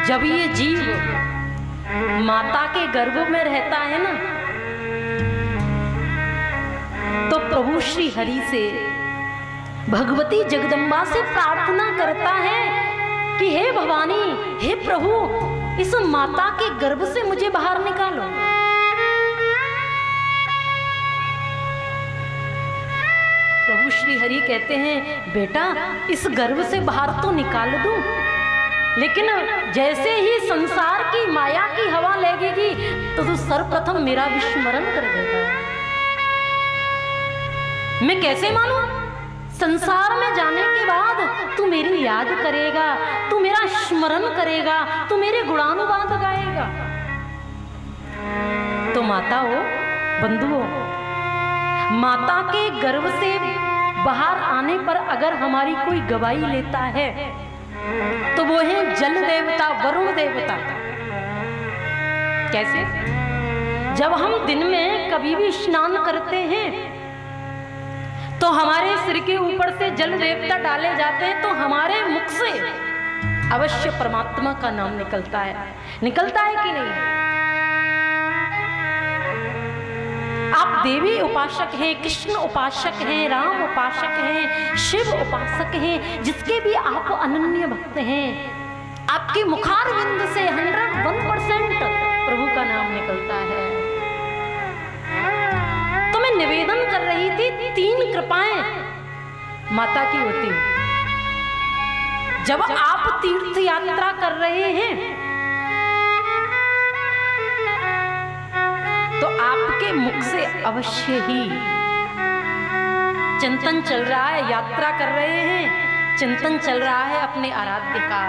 जब ये जीव माता के गर्भ में रहता है ना, तो प्रभु श्री हरि से, भगवती जगदम्बा से प्रार्थना करता है कि हे भवानी, हे प्रभु, इस माता के गर्भ से मुझे बाहर निकालो। प्रभु श्री हरि कहते हैं, बेटा इस गर्भ से बाहर तो निकाल दूं, लेकिन जैसे ही संसार की माया की हवा लगेगी तो तू सर्वप्रथम मेरा विस्मरण कर देगा। मैं कैसे मानूं? संसार में जाने के बाद तू मेरी याद करेगा, तू मेरा स्मरण करेगा, तू मेरे गुणानुवाद गाएगा। तो माता हो, बंधुओं, माता के गर्भ से बाहर आने पर अगर हमारी कोई गवाही लेता है तो वो है जल देवता, वरुण देवता। कैसे? जब हम दिन में कभी भी स्नान करते हैं तो हमारे सिर के ऊपर से जल देवता डाले जाते हैं, तो हमारे मुख से अवश्य परमात्मा का नाम निकलता है। निकलता है कि नहीं? आप देवी उपासक हैं, कृष्ण उपासक हैं, राम उपासक हैं, शिव उपासक हैं, जिसके भी आप अनन्य भक्त हैं, आपके मुखारविंद से 101% प्रभु का नाम निकलता है। तो मैं निवेदन कर रही थी, 3 कृपाएं माता की होती हैं। जब आप तीर्थ यात्रा कर रहे हैं तो आपके मुख से अवश्य ही चिंतन चल रहा है, यात्रा कर रहे हैं, चिंतन चल रहा है अपने आराध्य का,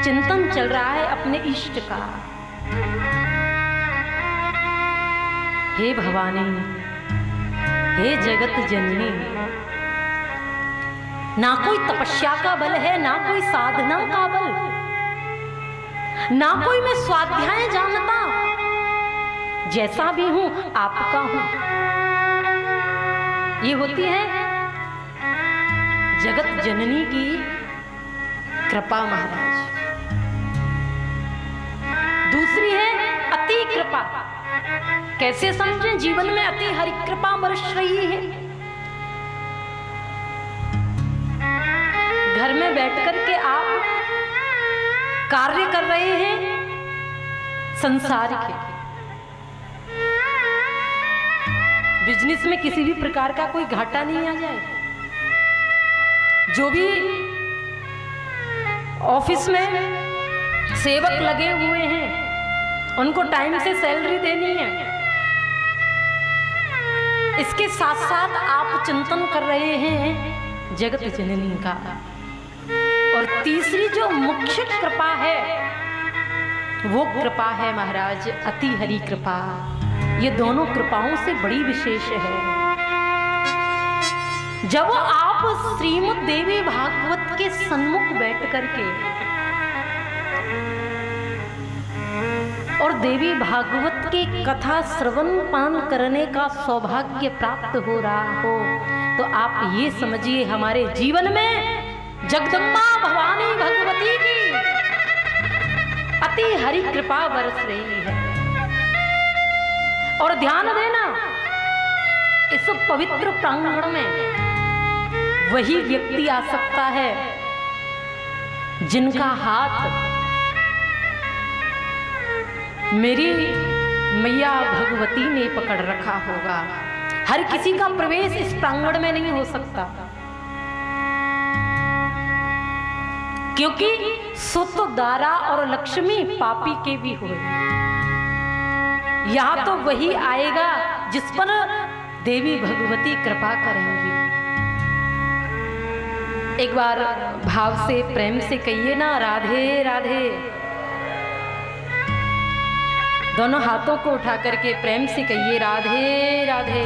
चिंतन चल रहा है अपने इष्ट का। हे भवानी, हे जगत जननी, ना कोई तपस्या का बल है, ना कोई साधना का बल, ना कोई मैं स्वाध्याय जानता, जैसा भी हूं आपका हूं। ये होती है जगत जननी की कृपा महाराज। दूसरी है अति कृपा। कैसे समझें? जीवन में अति हरि कृपा बरस रही है। घर में बैठकर के आप कार्य कर रहे हैं संसार के, बिजनेस में किसी भी प्रकार का कोई घाटा नहीं आ जाए। जो भी ऑफिस में सेवक लगे हुए हैं उनको टाइम से सैलरी देनी है। इसके साथ साथ आप चिंतन कर रहे हैं जगत जननी का। और तीसरी जो मुख्य कृपा है वो कृपा है महाराज अति हरि कृपा। ये दोनों कृपाओं से बड़ी विशेष है। जब आप श्रीमद् देवी भागवत के सन्मुख बैठ करके और देवी भागवत के कथा श्रवण पान करने का सौभाग्य प्राप्त हो रहा हो तो आप ये समझिए हमारे जीवन में जगदम्बा भवानी भगवती की अति हरि कृपा बरस रही है। और ध्यान देना, इस पवित्र प्रांगण में वही व्यक्ति आ सकता है जिनका हाथ मेरी मैया भगवती ने पकड़ रखा होगा। हर किसी का प्रवेश इस प्रांगण में नहीं हो सकता, क्योंकि सुत, दारा और लक्ष्मी पापी के भी हुए। यहां तो वही आएगा जिस पर देवी भगवती कृपा करेंगी। एक बार भाव से प्रेम से कहिए ना, राधे राधे। दोनों हाथों को उठा करके प्रेम से कहिए राधे राधे।